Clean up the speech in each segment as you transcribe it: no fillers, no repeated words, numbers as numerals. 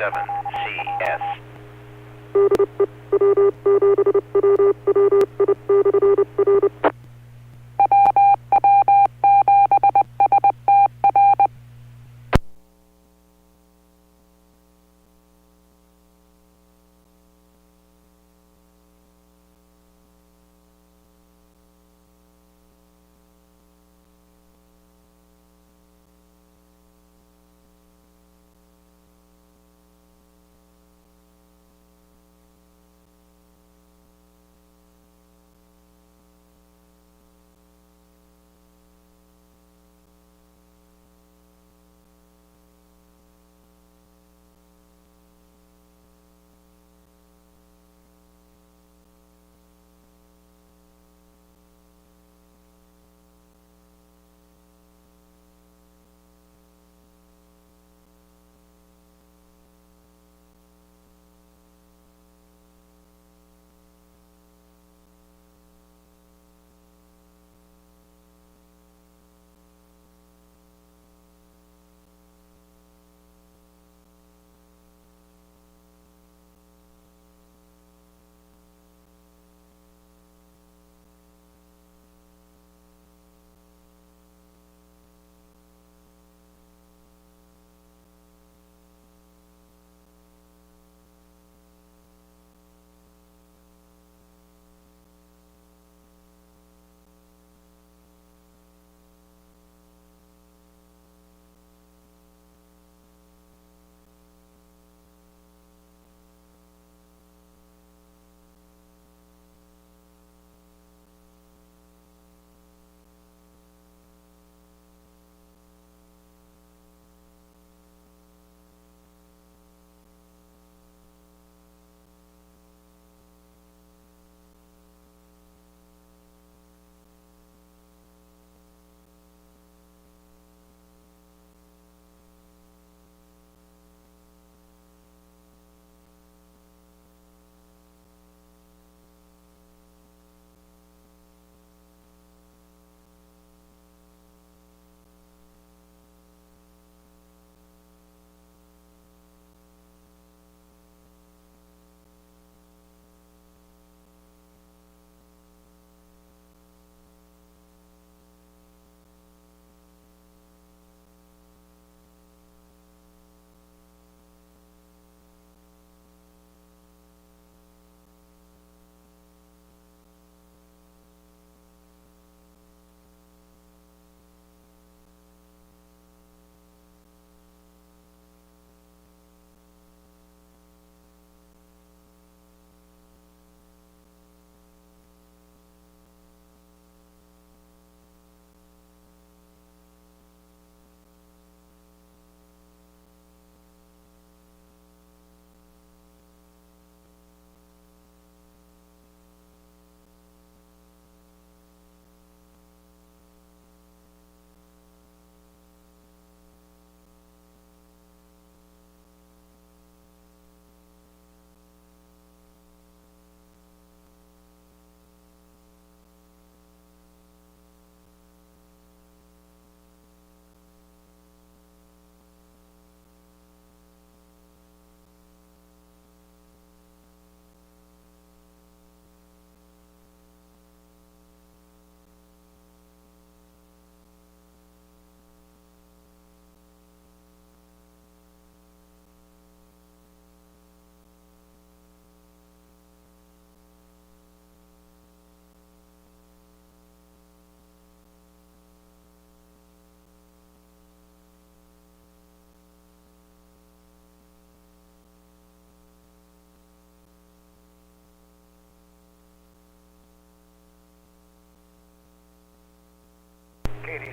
WW7ATS.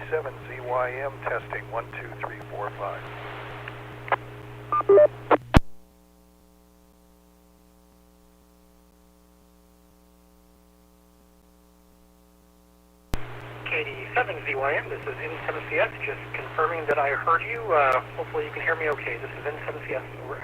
WW7ZYM testing 1, 2, 3, 4, 5. KD7ZYM, this is N7CS, just confirming that I heard you. Hopefully you can hear me okay. This is N7CS. Over.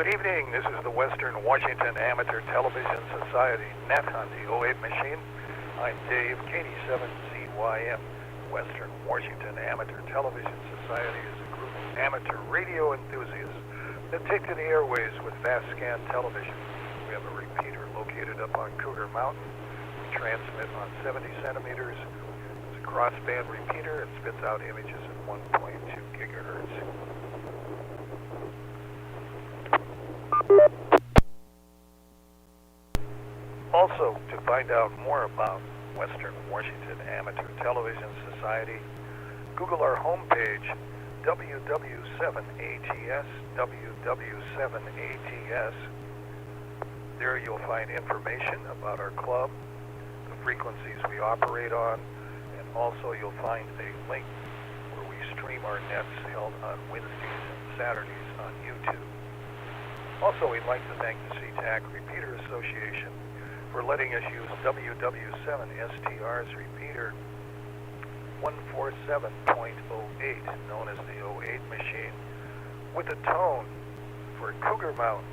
Good evening. This is the Western Washington Amateur Television Society net on the 08 machine. I'm Dave, KD7ZYM. Western Washington Amateur Television Society is a group of amateur radio enthusiasts that take to the airways with fast scan television. We have a repeater located up on Cougar Mountain. We transmit on 70 centimeters. It's a crossband repeater and spits out images at 1.2 gigahertz. Also, to find out more about Western Washington Amateur Television Society, Google our homepage, WW7ATS, WW7ATS. There you'll find information about our club, the frequencies we operate on, and also you'll find a link where we stream our nets held on Wednesdays and Saturdays on YouTube. Also, we'd like to thank the SeaTac Repeater Association for letting us use WW7STR's repeater 147.08, known as the 08 machine, with a tone for Cougar Mountain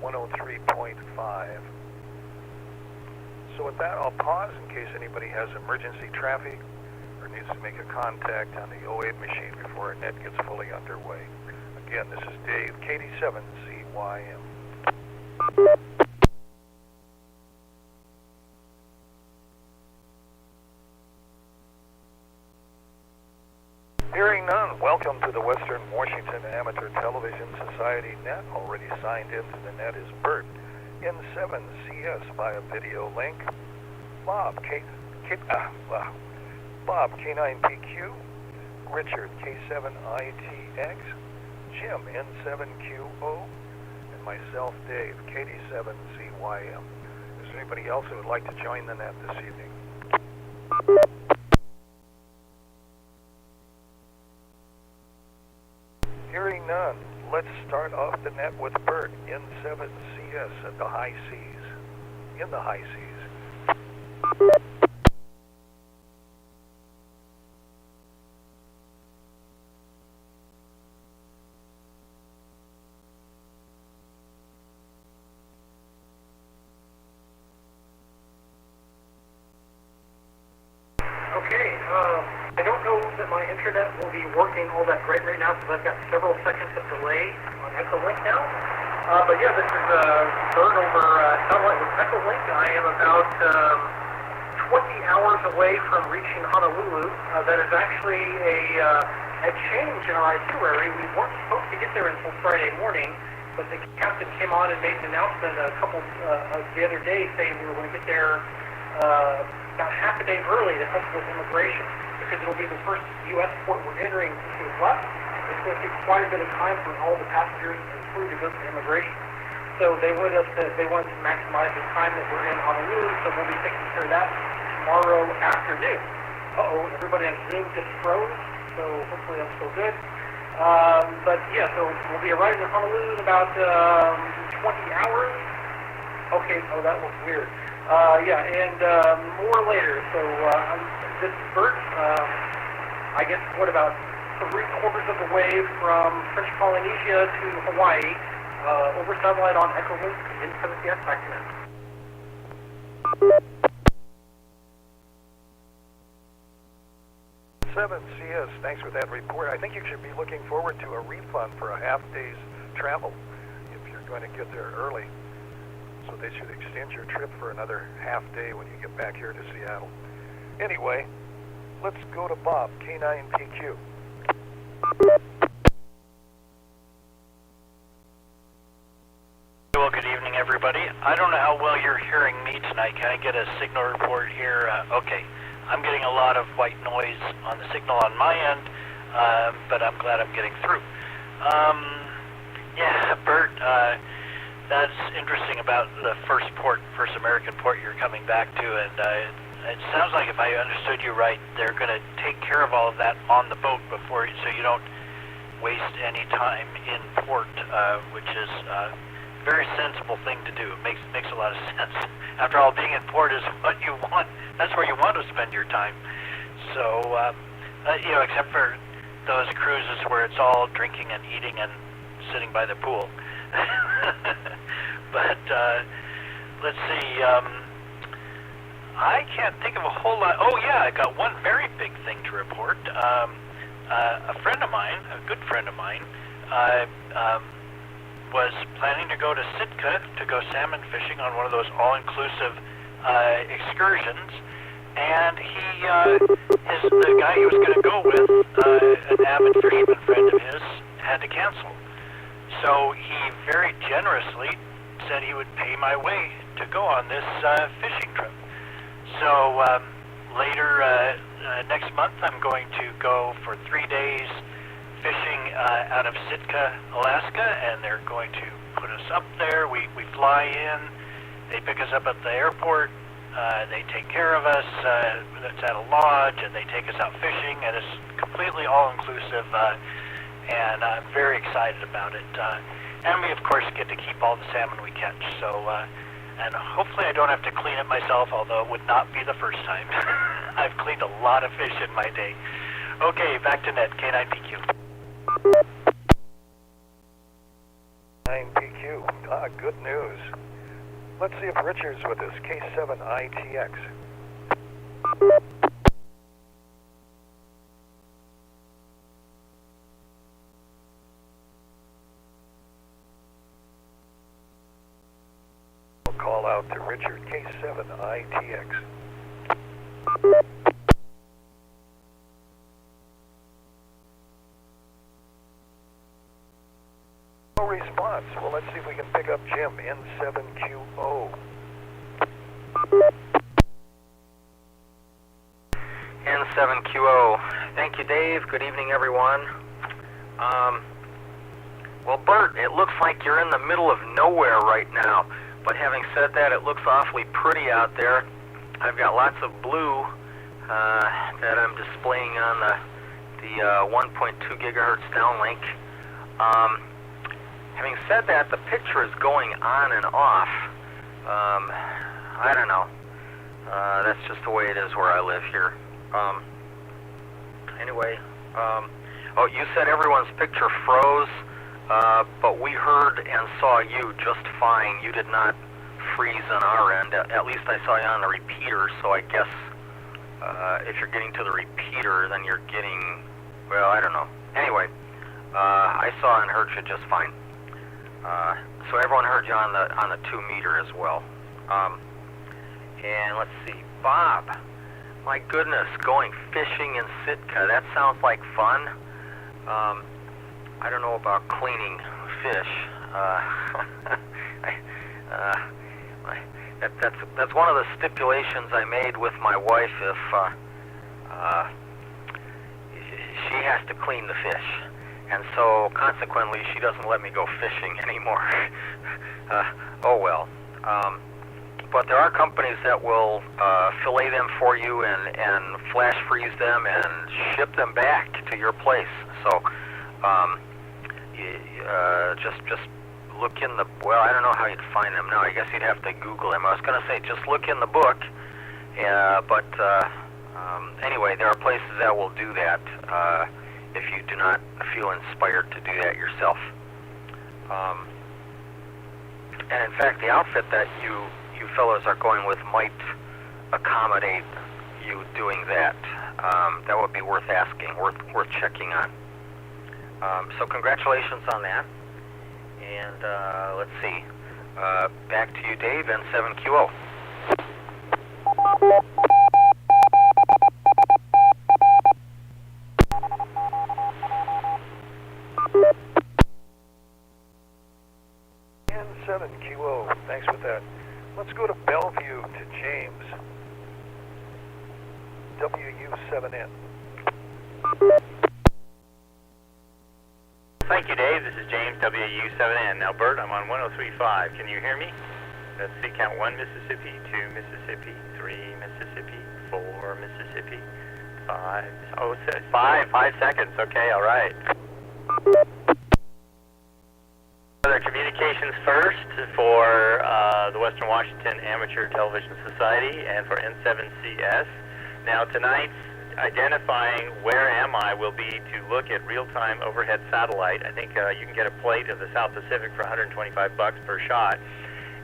103.5. So with that, I'll pause in case anybody has emergency traffic or needs to make a contact on the 08 machine before our net gets fully underway. Again, this is Dave, KD7ZYM. Hearing none, welcome to the Western Washington Amateur Television Society net. Already signed into the net is Bert, N7CS via video link, Bob, Bob, K9PQ, Richard, K7ITX, Jim, N7QO, and myself, Dave, KD7ZYM. Is there anybody else who would like to join the net this evening? Hearing none, let's start off the net with Bert, N7CS at the high seas, in the high seas. Okay, I don't know that my internet will be working all that great right now because I've got several seconds of delay on Echolink now. But yeah, this is Bert over satellite with Echolink. I am about 20 hours away from reaching Honolulu. That is actually a change in our itinerary. We weren't supposed to get there until Friday morning, but the captain came on and made an announcement a couple the other day saying we were going to get there about half a day early to help with immigration, because it'll be the first U.S. port we're entering since we've left. It's going to take quite a bit of time for all the passengers and crew to go through immigration. So they wanted to maximize the time that we're in Honolulu, so we'll be taking care of that tomorrow afternoon. Uh-oh, everybody on Zoom just froze, so hopefully that's still good. But yeah, so we'll be arriving in Honolulu in about 20 hours. Okay, oh, that looks weird. Yeah, and more later. So this is Bert. I guess what about 3/4 of the way from French Polynesia to Hawaii, over satellite on Echolink in 7CS back to now. 7CS, thanks for that report. I think you should be looking forward to a refund for a half day's travel if you're going to get there early. So they should extend your trip for another half day when you get back here to Seattle. Anyway, let's go to Bob, K9PQ. Well, good evening, everybody. I don't know how well you're hearing me tonight. Can I get a signal report here? Okay. I'm getting a lot of white noise on the signal on my end, but I'm glad I'm getting through. Yeah, Bert, that's interesting about the first American port you're coming back to, and it sounds like, if I understood you right, they're going to take care of all of that on the boat before, so you don't waste any time in port, which is a very sensible thing to do. It makes a lot of sense. After all, being in port is what you want. That's where you want to spend your time. So, except for those cruises where it's all drinking and eating and sitting by the pool. But let's see. I can't think of a whole lot. Oh yeah, I got one very big thing to report. A friend of mine, a good friend of mine, was planning to go to Sitka to go salmon fishing on one of those all-inclusive excursions, and the guy he was going to go with, an avid fisherman friend of his, had to cancel. So he very generously said he would pay my way to go on this fishing trip. So later next month, I'm going to go for 3 days fishing out of Sitka, Alaska, and they're going to put us up there. We fly in, they pick us up at the airport, they take care of us, it's at a lodge, and they take us out fishing, and it's completely all-inclusive, and I'm very excited about it. And we, of course, get to keep all the salmon we catch, so, and hopefully I don't have to clean it myself, although it would not be the first time. I've cleaned a lot of fish in my day. Okay, back to net, K9PQ. 9PQ. Good news. Let's see if Richard's with us. K7ITX. We'll call out to Richard. K7ITX. No response. Well, let's see if we can pick up Jim, N7QO. N7QO. Thank you, Dave. Good evening, everyone. Well, Bert, it looks like you're in the middle of nowhere right now. But having said that, it looks awfully pretty out there. I've got lots of blue that I'm displaying on the 1.2 gigahertz downlink. Having said that, the picture is going on and off. I don't know. That's just the way it is where I live here. Anyway, oh, you said everyone's picture froze, but we heard and saw you just fine. You did not freeze on our end. At least I saw you on the repeater, so I guess if you're getting to the repeater, then you're getting, well, I don't know. Anyway, I saw and heard you just fine. So everyone heard you on the 2 meter as well. And let's see, Bob. My goodness, going fishing in Sitka. That sounds like fun. I don't know about cleaning fish. That's one of the stipulations I made with my wife. If she has to clean the fish. And so, consequently, she doesn't let me go fishing anymore. Oh well. But there are companies that will fillet them for you and flash freeze them and ship them back to your place. So, just look in the, well, I don't know how you'd find them now. I guess you'd have to Google them. I was going to say, just look in the book. But anyway, there are places that will do that. If you do not feel inspired to do that yourself. And in fact, the outfit that you fellows are going with might accommodate you doing that. That would be worth asking, worth checking on. So congratulations on that. And let's see. Back to you, Dave, N7QO. N7QO, thanks for that. Let's go to Bellevue to James. WU7N. Thank you, Dave. This is James, WU7N. Now, Bert, I'm on 103.5. Can you hear me? Let's see, count 1 Mississippi, 2 Mississippi, 3 Mississippi, 4 Mississippi, 5. Oh, it says 5 seconds. Okay, all right. Other communications first for the Western Washington Amateur Television Society and for N7CS. Now, tonight's identifying where am I will be to look at real-time overhead satellite. I think you can get a plate of the South Pacific for $125 per shot.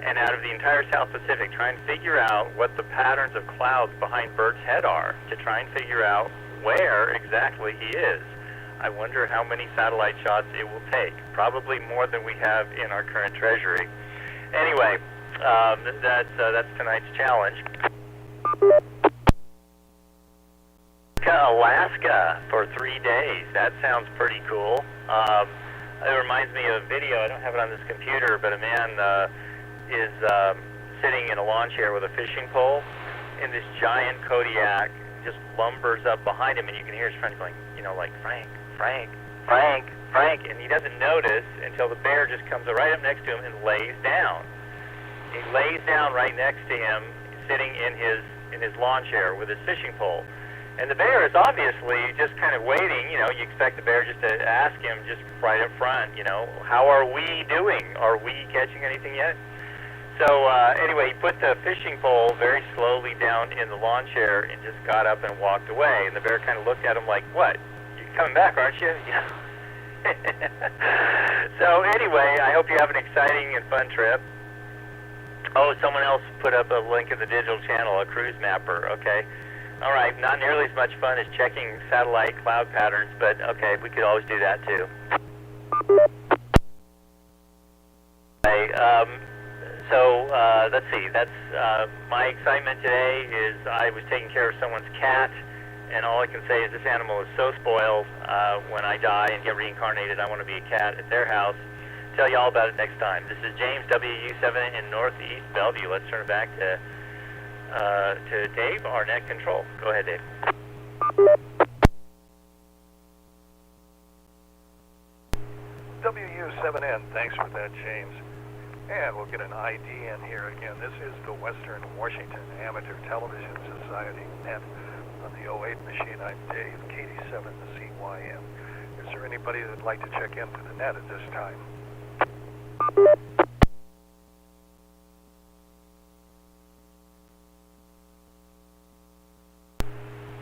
And out of the entire South Pacific, try and figure out what the patterns of clouds behind Bert's head are to try and figure out where exactly he is. I wonder how many satellite shots it will take. Probably more than we have in our current treasury. Anyway, that's tonight's challenge. Alaska for 3 days. That sounds pretty cool. It reminds me of a video. I don't have it on this computer, but a man is sitting in a lawn chair with a fishing pole, and this giant Kodiak just lumbers up behind him, and you can hear his friend going, you know, like, Frank, Frank, Frank, Frank, and he doesn't notice until the bear just comes right up next to him and lays down. He lays down right next to him, sitting in his lawn chair with his fishing pole. And the bear is obviously just kind of waiting. You know, you expect the bear just to ask him just right up front, you know, how are we doing? Are we catching anything yet? So anyway, he put the fishing pole very slowly down in the lawn chair and just got up and walked away. And the bear kind of looked at him like, what? You're coming back, aren't you? Yeah. So anyway, I hope you have an exciting and fun trip. Oh, someone else put up a link in the digital channel, a cruise mapper, okay. All right, not nearly as much fun as checking satellite cloud patterns, but okay, we could always do that too. Okay, let's see, that's my excitement today is I was taking care of someone's cat, and all I can say is this animal is so spoiled. When I die and get reincarnated, I want to be a cat at their house. Tell you all about it next time. This is James, WW7 in Northeast Bellevue. Let's turn it back to Dave, our net control. Go ahead, Dave. WU7N, thanks for that, James. And we'll get an ID in here again. This is the Western Washington Amateur Television Society net on the 08 machine. I'm Dave, KD7CYM. Is there anybody that'd like to check into the net at this time?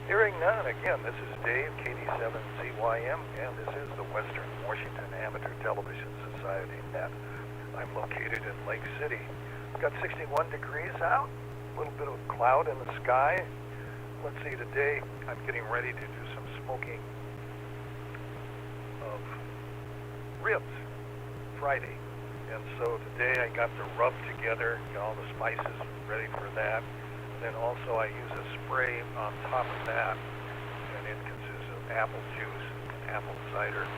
Hearing none, again, this is Dave, KD7CYM, and this is the Western Washington Amateur Television Society net. I'm located in Lake City. It's got 61 degrees out, a little bit of cloud in the sky. Let's see, today I'm getting ready to do some smoking of ribs, Friday. And so today I got the rub together, got all the spices ready for that. Then also I use a spray on top of that, and it consists of apple juice and apple cider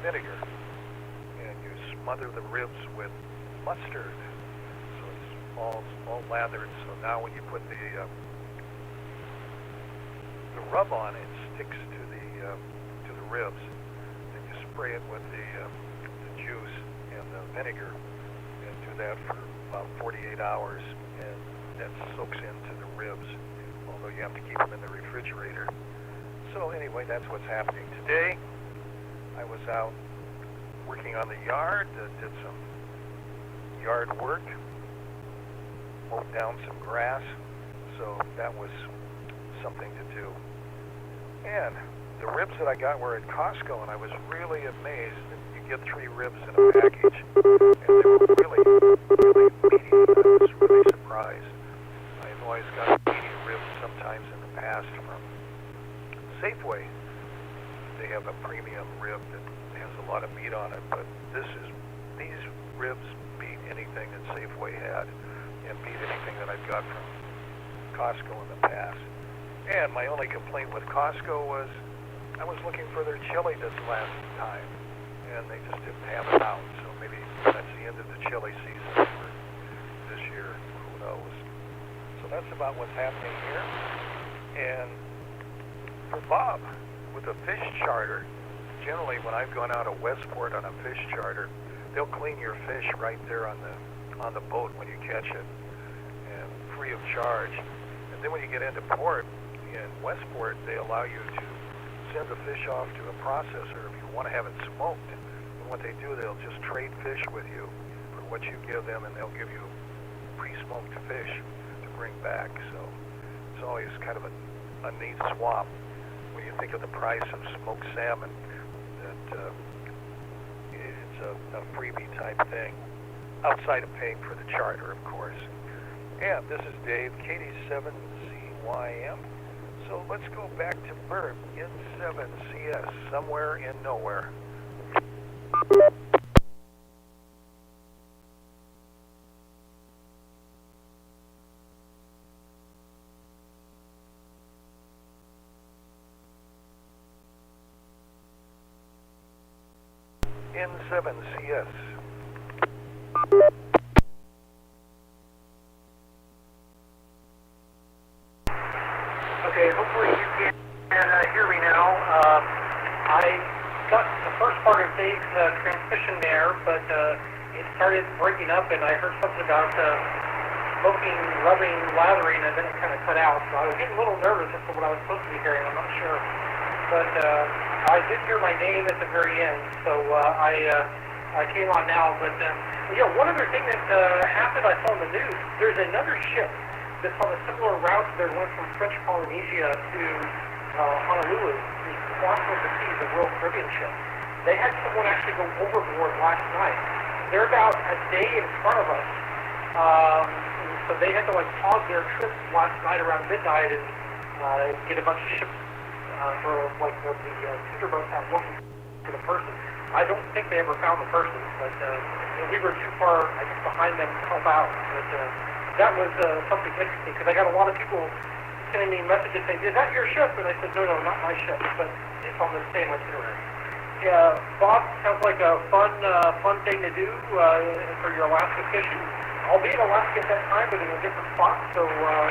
vinegar. And you smother the ribs with mustard, so it's all lathered. So now when you put the rub on, it sticks to the ribs. Then you spray it with the juice and the vinegar, and do that for about 48 hours, and that soaks into the ribs, although you have to keep them in the refrigerator. So anyway, that's what's happening today. I was out working on the yard, did some yard work, mowed down some grass, so that was something to do. And the ribs that I got were at Costco, and I was really amazed that you get 3 ribs in a package, and they were really, really meaty. I was really surprised. I've always got meaty ribs sometimes in the past from Safeway. They have a premium rib that has a lot of meat on it, but these ribs beat anything that Safeway had, and beat anything that I've got from Costco in the past. And my only complaint with Costco was I was looking for their chili this last time, and they just didn't have it out. So maybe that's the end of the chili season for this year. Who knows? So that's about what's happening here. And for Bob, with a fish charter, generally when I've gone out of Westport on a fish charter, they'll clean your fish right there on the boat when you catch it, and free of charge. And then when you get into port in Westport, they allow you to send the fish off to a processor if you want to have it smoked. And what they do, they'll just trade fish with you for what you give them, and they'll give you pre-smoked fish to bring back. So it's always kind of a neat swap. when you think of the price of smoked salmon, that it's a freebie type thing, outside of paying for the charter, of course. And this is Dave, KD7CYM. So let's go back to Bert, N7CS, somewhere in nowhere. N7CS. Okay, hopefully you can hear me now. I got the first part of Dave's transmission there, but it started breaking up, and I heard something about smoking, rubbing, lathering, and then it kind of cut out. So I was getting a little nervous as to what I was supposed to be hearing. I'm not sure. But I did hear my name at the very end, so I came on now. But, one other thing that happened, I saw in the news, there's another ship that's on a similar route that went from French Polynesia to Honolulu, the Quantum of the Seas, the Royal Caribbean ship. They had someone actually go overboard last night. They're about a day in front of us, so they had to pause their trip last night around midnight and get a bunch of ships for the tender boats out looking for the person. I don't think they ever found the person, but we were too far, I guess, behind them to help out. But that was something interesting, because I got a lot of people sending me messages saying, "Is that your ship?" And I said, no, not my ship, but it's on the same itinerary. Yeah, Bob, sounds like a fun thing to do for your Alaska fishing. I'll be in Alaska at that time, but in a different spot, so I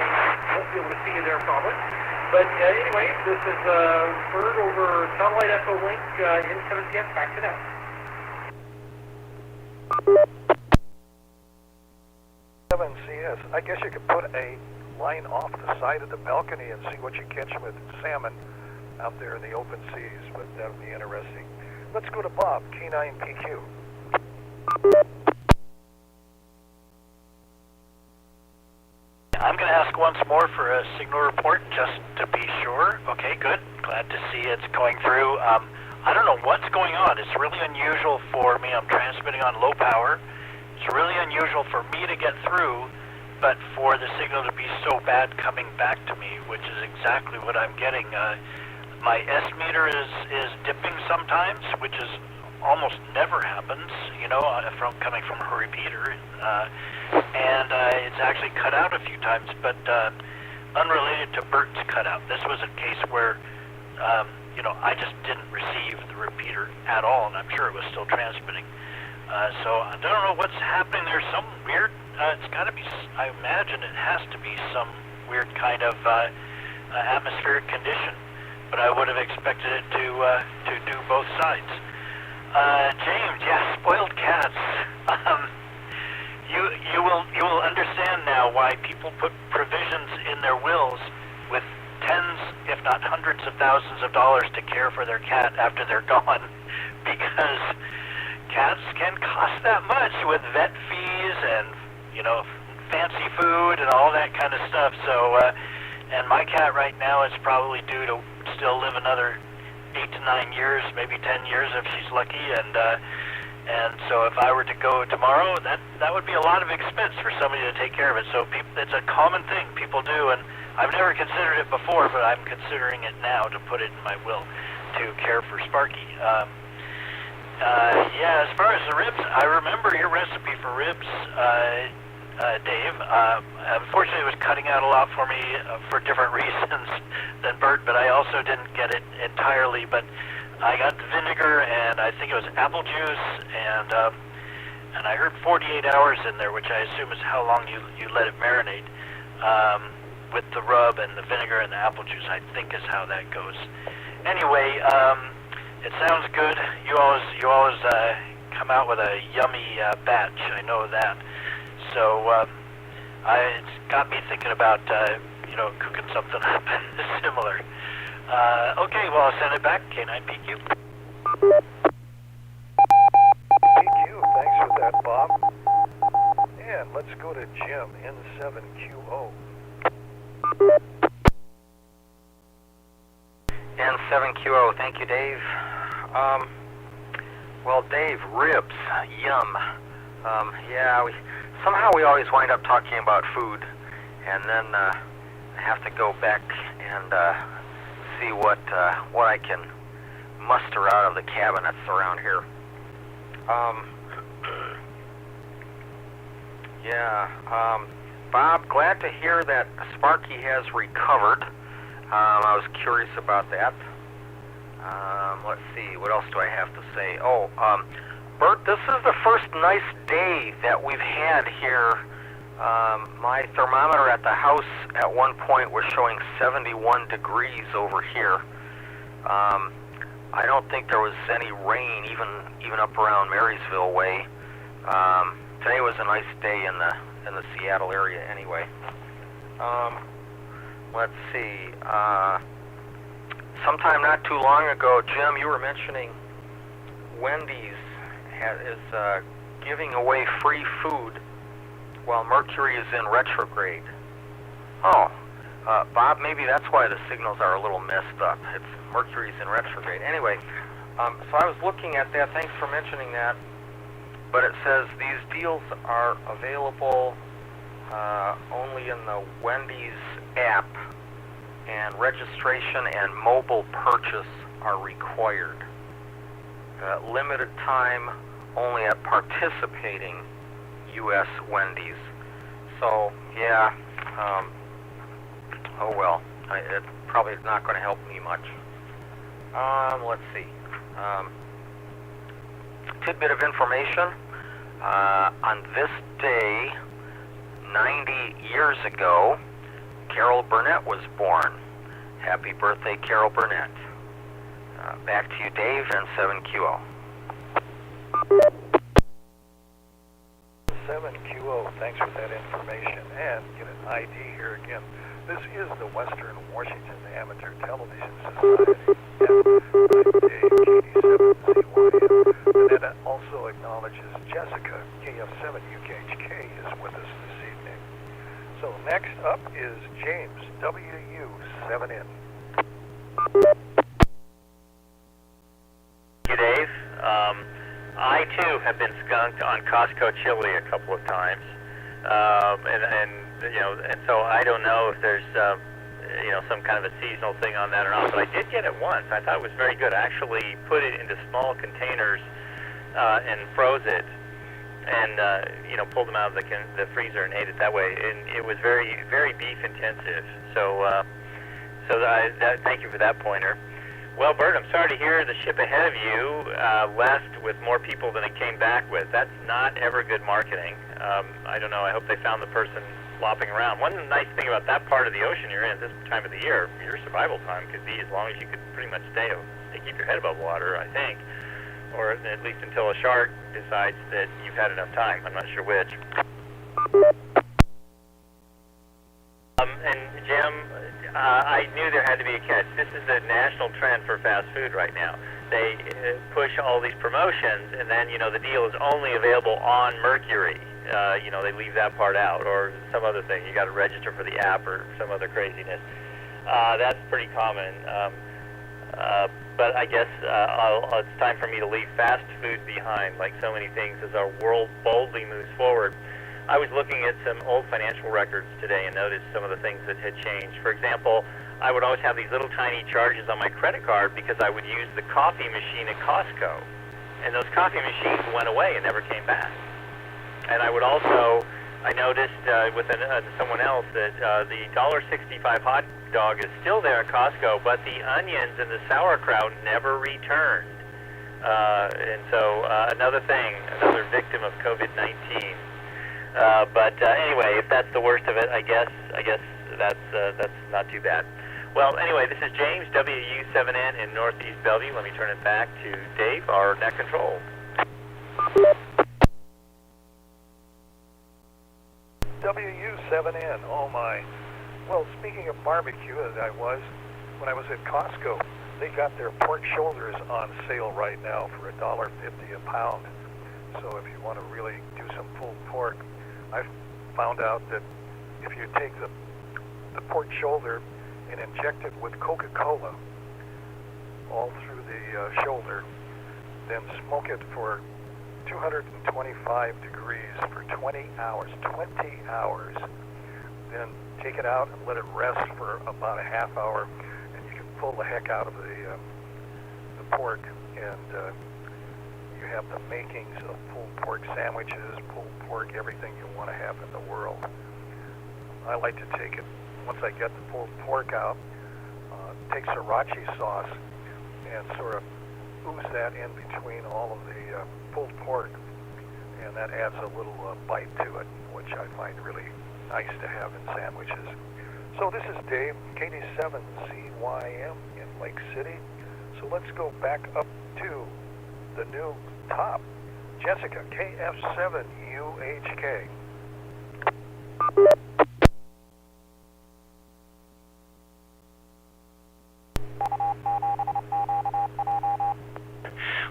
won't be able to see you there probably. But anyway, this is Bird over Satellite Echo Link in 7CS. Back to them. CS. I guess you could put a line off the side of the balcony and see what you catch with salmon out there in the open seas, but that would be interesting. Let's go to Bob, K9PQ. I'm going to ask once more for a signal report just to be sure. Okay, good. Glad to see it's going through. I don't know what's going on. It's really unusual for me. I'm transmitting on low power. It's really unusual for me to get through, but for the signal to be so bad coming back to me, which is exactly what I'm getting. My S meter is dipping sometimes, which is almost never happens, coming from a repeater. And it's actually cut out a few times, but unrelated to Bert's cutout. This was a case where, I just didn't receive the repeater at all, and I'm sure it was still transmitting. So I don't know what's happening. There's some weird, it's got to be, I imagine it has to be some weird kind of atmospheric condition, but I would have expected it to do both sides. James, yeah, spoiled cats. You will understand now why people put provisions in their wills with tens, if not hundreds of thousands of dollars to care for their cat after they're gone, because cats can cost that much with vet fees and, fancy food and all that kind of stuff. So, and my cat right now is probably due to still live another 8 to 9 years, maybe 10 years if she's lucky, and so if I were to go tomorrow, that would be a lot of expense for somebody to take care of it. So it's a common thing people do, and I've never considered it before, but I'm considering it now to put it in my will to care for Sparky. Yeah, as far as the ribs, I remember your recipe for ribs, Dave. Unfortunately, it was cutting out a lot for me for different reasons than Bert, but I also didn't get it entirely. But I got the vinegar, and I think it was apple juice, and I heard 48 hours in there, which I assume is how long you let it marinate, with the rub and the vinegar and the apple juice, I think is how that goes. Anyway, it sounds good. You always come out with a yummy batch. I know that. So it's got me thinking about cooking something up similar. Okay, well, I'll send it back. K9PQ. PQ, thanks for that, Bob. And let's go to Jim, N7QO. and 7QO. Thank you, Dave. Well, Dave, ribs, yum. Yeah, somehow we always wind up talking about food, and then I have to go back and see what I can muster out of the cabinets around here. Bob, glad to hear that Sparky has recovered. I was curious about that. Let's see, what else do I have to say? Bert, this is the first nice day that we've had here. My thermometer at the house at one point was showing 71 degrees over here. I don't think there was any rain, even up around Marysville way. Today was a nice day in the Seattle area anyway. Let's see. Sometime not too long ago, Jim, you were mentioning Wendy's is giving away free food while Mercury is in retrograde. Bob, maybe that's why the signals are a little messed up. It's Mercury's in retrograde. Anyway, so I was looking at that. Thanks for mentioning that. But it says these deals are available only in the Wendy's app, and registration and mobile purchase are required. Limited time only at participating U.S. Wendy's. So, yeah, oh well, it probably is not going to help me much. Let's see. Tidbit of information. On this day, 90 years ago, Carol Burnett was born. Happy birthday, Carol Burnett. Back to you, Dave, and 7QO. 7QO, thanks for that information. And get an ID here again. This is the Western Washington Amateur Television Society. And that also acknowledges Jessica, KF7UKHK, is with us this evening. So next up is James, WW7N. Thank you, Dave. I too have been skunked on Costco chili a couple of times, and so I don't know if there's some kind of a seasonal thing on that or not. But I did get it once. I thought it was very good. I actually put it into small containers and froze it, and pulled them out of the freezer and ate it that way. And it was very, very beef intensive. So thank you for that pointer. Well, Bert, I'm sorry to hear the ship ahead of you left with more people than it came back with. That's not ever good marketing. I don't know. I hope they found the person flopping around. One nice thing about that part of the ocean you're in at this time of the year, your survival time could be as long as you could pretty much stay to keep your head above water, I think, or at least until a shark decides that you've had enough time. I'm not sure which. And Jim, I knew there had to be a catch. This is the national trend for fast food right now. They push all these promotions, and then, the deal is only available on Mercury. They leave that part out, or some other thing. You got to register for the app or some other craziness. That's pretty common. But I guess it's time for me to leave fast food behind, like so many things, as our world boldly moves forward. I was looking at some old financial records today and noticed some of the things that had changed. For example, I would always have these little tiny charges on my credit card because I would use the coffee machine at Costco. And those coffee machines went away and never came back. And I would also, I noticed with someone else that the $1.65 hot dog is still there at Costco, but the onions and the sauerkraut never returned. And so another victim of COVID-19. But anyway, if that's the worst of it, I guess that's not too bad. Well, anyway, this is James, WU7N in Northeast Bellevue. Let me turn it back to Dave, our net control. WU7N, oh my. Well, speaking of barbecue, as when I was at Costco, they got their pork shoulders on sale right now for $1.50 a pound. So if you want to really do some pulled pork, I've found out that if you take the pork shoulder and inject it with Coca-Cola, all through the shoulder, then smoke it for 225 degrees for 20 hours. 20 hours. Then take it out and let it rest for about a half hour, and you can pull the heck out of the pork, and you have the makings of pulled pork sandwiches, pulled pork, everything you want to have in the world. I like to take it, once I get the pulled pork out, take sriracha sauce and sort of ooze that in between all of the pulled pork, and that adds a little bite to it, which I find really nice to have in sandwiches. So this is Dave, KD7CYM in Lake City. So let's go back up to the new top, Jessica, KF7UHK.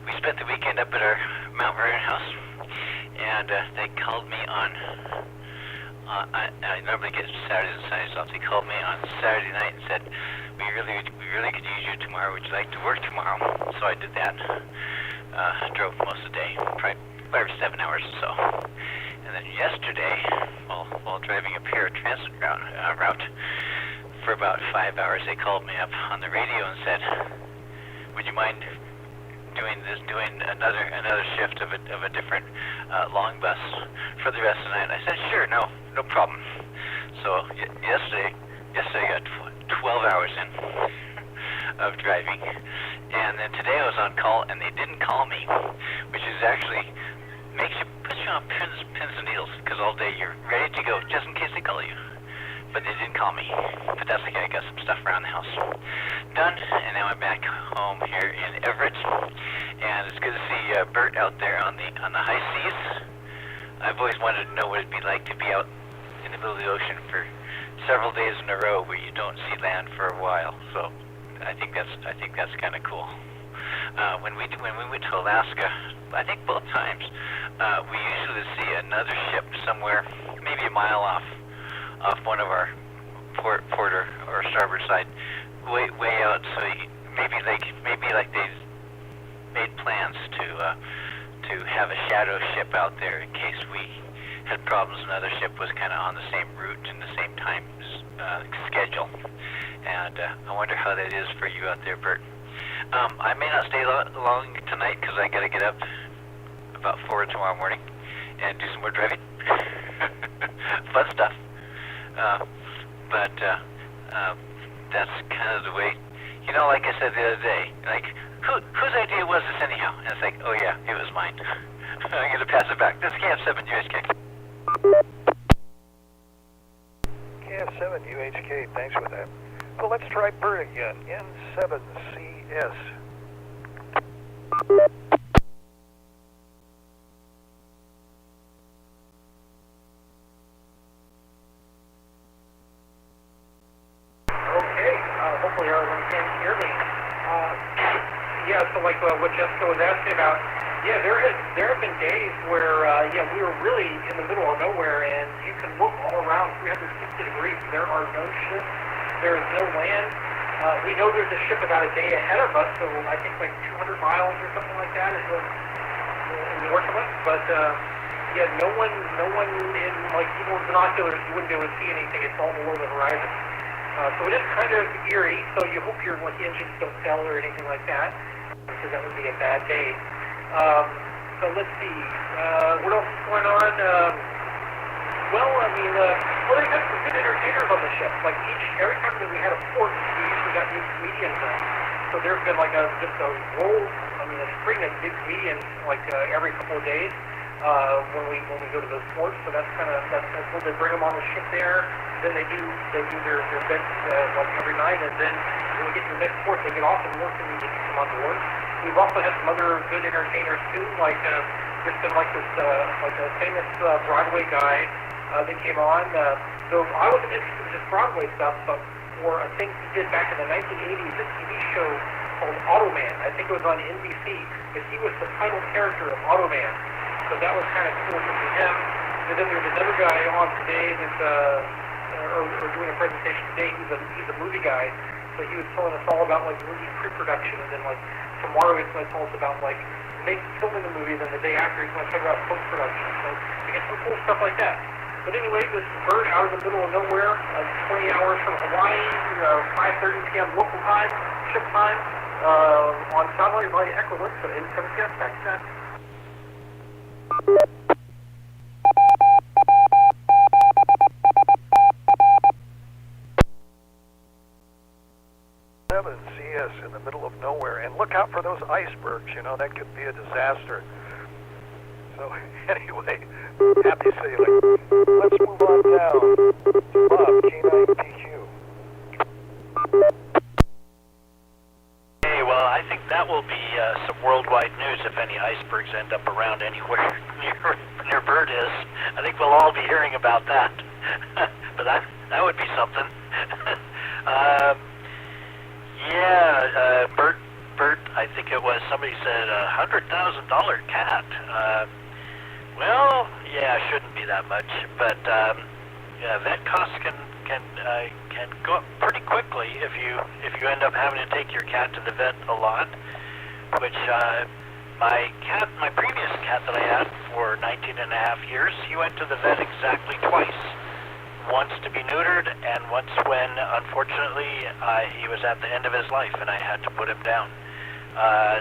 We spent the weekend up at our Mount Vernon house, and they called me on, I normally get Saturdays and Sundays off. They called me on Saturday night and said, we really could use you tomorrow. Would you like to work tomorrow? So I did that. Drove most of the day, probably 5 or 7 hours or so. And then yesterday, while driving a pair of transit route for about 5 hours, they called me up on the radio and said, would you mind doing another shift of a different long bus for the rest of the night? And I said, sure, no problem. So yesterday I got 12 hours in of driving, and then today I was on call, and they didn't call me, which is actually puts you on pins and needles, because all day you're ready to go just in case they call you. But they didn't call me. But that's okay. I got some stuff around the house done, and now I'm back home here in Everett, and it's good to see Bert out there on the high seas. I've always wanted to know what it'd be like to be out in the middle of the ocean for several days in a row where you don't see land for a while. So I think that's kind of cool. When we went to Alaska, I think both times, we usually see another ship somewhere, maybe a mile off one of our port or starboard side, way out. So maybe like they made plans to have a shadow ship out there in case we had problems. Another ship was kind of on the same route and the same time schedule. And I wonder how that is for you out there, Bert. I may not stay long tonight because I got to get up about 4 tomorrow morning and do some more driving. Fun stuff. But that's kind of the way. You know, like I said the other day, like, whose idea was this anyhow? And it's like, oh yeah, it was mine. I'm going to pass it back. This is KF7UHK. KF7UHK, thanks for that. Well, let's try Bert again. N7CS. Hopefully everyone can hear me. Yeah, so like what Jessica was asking about, yeah, there have been days where, we were really in the middle of nowhere, and you can look all around 360 degrees. There are no ships. There is no land. We know there's a ship about a day ahead of us, so I think like 200 miles or something like that is north of us. But no one in like even with binoculars, you wouldn't be able to see anything. It's all below the horizon. So it is kind of eerie. So you hope your engines don't fail or anything like that, because that would be a bad day. So let's see. What else is going on? They got some good entertainers on the ship. Like every time that we had a port, we usually got new comedians in. So there's been like a string of big comedians like every couple of days when we go to those ports. So that's cool. They bring them on the ship there. Then they do their bits like every night, and then when we get to the next port, they get off and more comedians come on board. We've also had some other good entertainers too, like there's been like this a famous Broadway guy that came on. So I wasn't interested in just Broadway stuff, but for a thing he did back in the 1980s, a TV show called Automan. I think it was on NBC, but he was the title character of Automan. So that was kind of cool to see him. And then there's another guy on today that's or doing a presentation today. He's a movie guy. So he was telling us all about like movie pre-production, and then like tomorrow he's going to tell us about like filming the movie, then the day after he's going to talk about post-production. So we get some cool stuff like that. But anyway, this is Bert out in the middle of nowhere, 20 hours from Hawaii, 5:30 p.m. local time, ship time, on satellite by Equilix at N7TS. Back to that. CS in the middle of nowhere, and look out for those icebergs, you know, that could be a disaster. So, anyway, happy sailing. Let's move on down to Bob, K9PQ. Hey, well, I think that will be some worldwide news if any icebergs end up around anywhere near Bird is. I think we'll all be hearing about that. But that would be something. Bert, I think it was, somebody said $100,000 cat. Well, yeah, shouldn't be that much, but yeah, vet costs can go up pretty quickly if you end up having to take your cat to the vet a lot. Which my previous cat that I had for 19 and a half years, he went to the vet exactly twice. Once to be neutered, and once when, unfortunately, he was at the end of his life, and I had to put him down.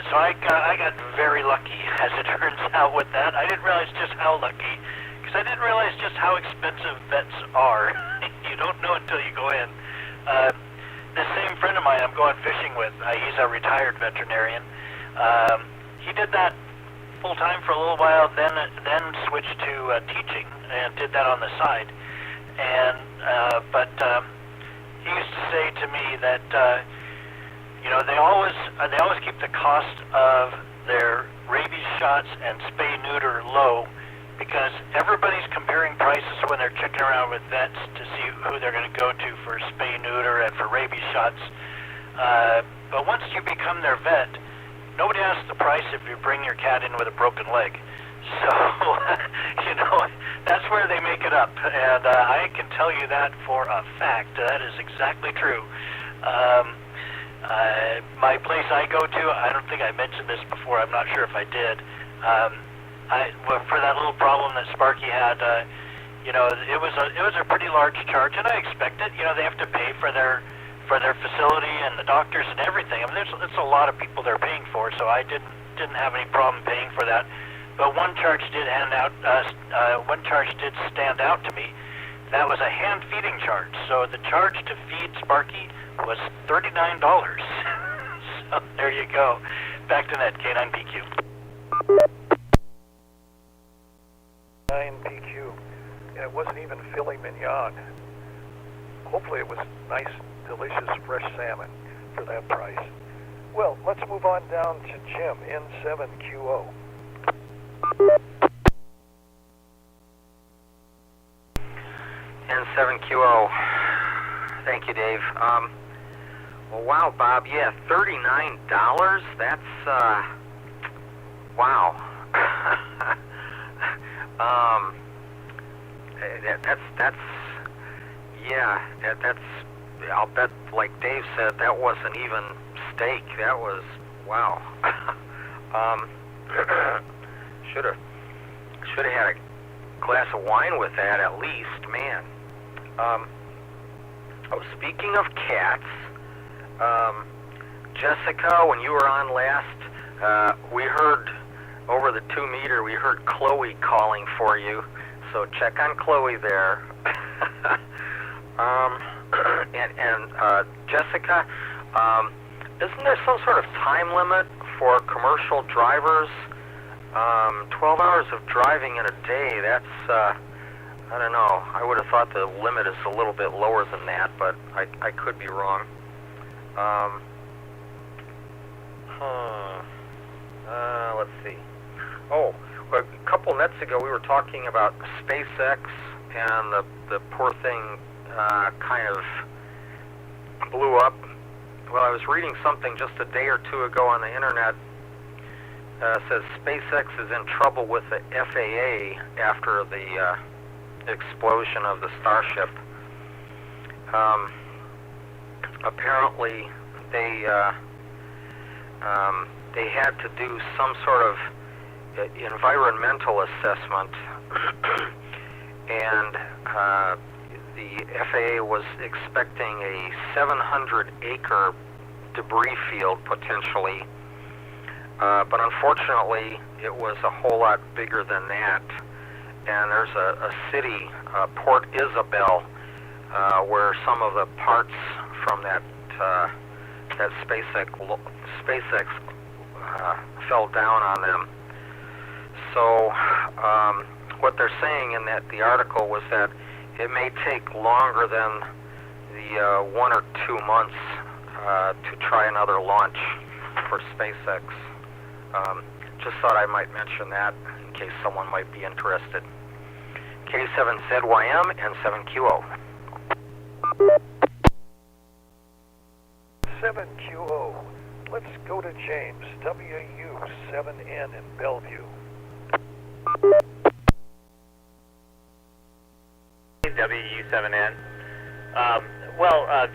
So I got very lucky, as it turns out, with that. I didn't realize just how lucky, because I didn't realize just how expensive vets are. You don't know until you go in. The same friend of mine I'm going fishing with, he's a retired veterinarian. He did that full time for a little while, then switched to teaching, and did that on the side. And but he used to say to me that you know, they always keep the cost of their rabies shots and spay neuter low, because everybody's comparing prices when they're checking around with vets to see who they're going to go to for spay neuter and for rabies shots. But once you become their vet, nobody asks the price if you bring your cat in with a broken leg. So, you know, that's where they make it up, and I can tell you that for a fact. That is exactly true. My place I go to, I don't think I mentioned this before, I'm not sure if I did, for that little problem that Sparky had, you know, it was a pretty large charge, and I expect it. You know, they have to pay for their facility and the doctors and everything. I mean, it's a lot of people they're paying for, so I didn't have any problem paying for that. But one charge did stand out to me. That was a hand feeding charge. So the charge to feed Sparky was $39. So there you go. Back to net, K9PQ. 9PQ. Yeah, it wasn't even filet mignon. Hopefully it was nice, delicious, fresh salmon for that price. Well, let's move on down to Jim, N7QO. N7QO. Thank you, Dave. Well, wow, Bob. Yeah, $39. That's wow. That's. I'll bet, like Dave said, that wasn't even steak. That was wow. Should have had a glass of wine with that at least, man. Oh, speaking of cats, Jessica, when you were on last, we heard over the 2 meter, we heard Chloe calling for you, so check on Chloe there. and Jessica, isn't there some sort of time limit for commercial drivers? 12 hours of driving in a day, that's, I don't know. I would have thought the limit is a little bit lower than that, but I could be wrong. Let's see. Oh, a couple nets ago we were talking about SpaceX, and the poor thing kind of blew up. Well, I was reading something just a day or two ago on the internet. Says SpaceX is in trouble with the FAA after the explosion of the Starship. apparently they had to do some sort of environmental assessment, and the FAA was expecting a 700-acre debris field potentially, but unfortunately it was a whole lot bigger than that. And there's a city, Port Isabel, where some of the parts from that SpaceX fell down on them. So what they're saying in the article was that it may take longer than the 1 or 2 months to try another launch for SpaceX. Just thought I might mention that in case someone might be interested. K7ZYM and 7QO. 7QO. Let's go to James, WU7N in Bellevue. WU7N.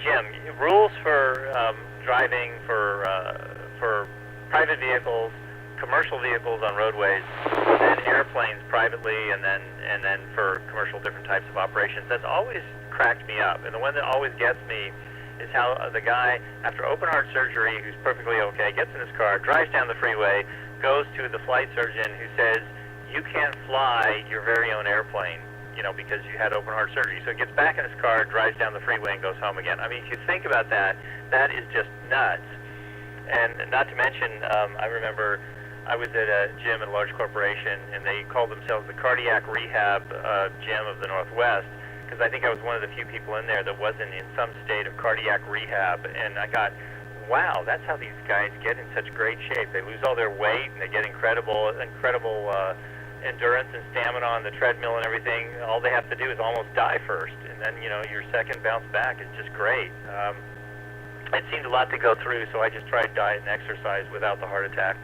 Jim, rules for driving for private vehicles, commercial vehicles on roadways, and airplanes privately, and then for commercial different types of operations. That's always cracked me up. And the one that always gets me is how the guy, after open heart surgery, who's perfectly okay, gets in his car, drives down the freeway, goes to the flight surgeon who says, "You can't fly your very own airplane, because you had open heart surgery." So he gets back in his car, drives down the freeway, and goes home again. I mean, if you think about that, that is just nuts. And not to mention, I remember I was at a gym at a large corporation, and they called themselves the Cardiac Rehab Gym of the Northwest, because I think I was one of the few people in there that wasn't in some state of cardiac rehab. And I got, wow, that's how these guys get in such great shape. They lose all their weight, and they get incredible endurance and stamina on the treadmill and everything. All they have to do is almost die first, and then your second bounce back is just great. It seemed a lot to go through, so I just tried diet and exercise without the heart attack.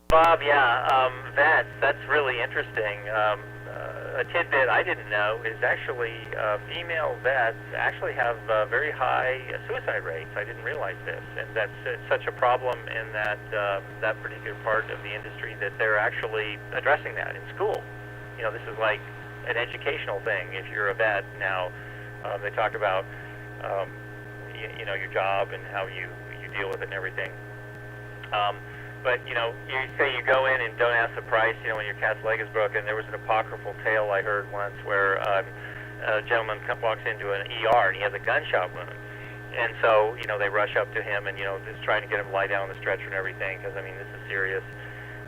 Bob, vets, that's really interesting. A tidbit I didn't know is actually female vets actually have very high suicide rates. I didn't realize this, and that's such a problem in that particular part of the industry that they're actually addressing that in school. This is like an educational thing. If you're a vet now, they talk about your job and how you deal with it and everything. But, you say you go in and don't ask the price, when your cat's leg is broken. There was an apocryphal tale I heard once where a gentleman walks into an ER and he has a gunshot wound. And so, they rush up to him and, just trying to get him to lie down on the stretcher and everything, because, this is serious.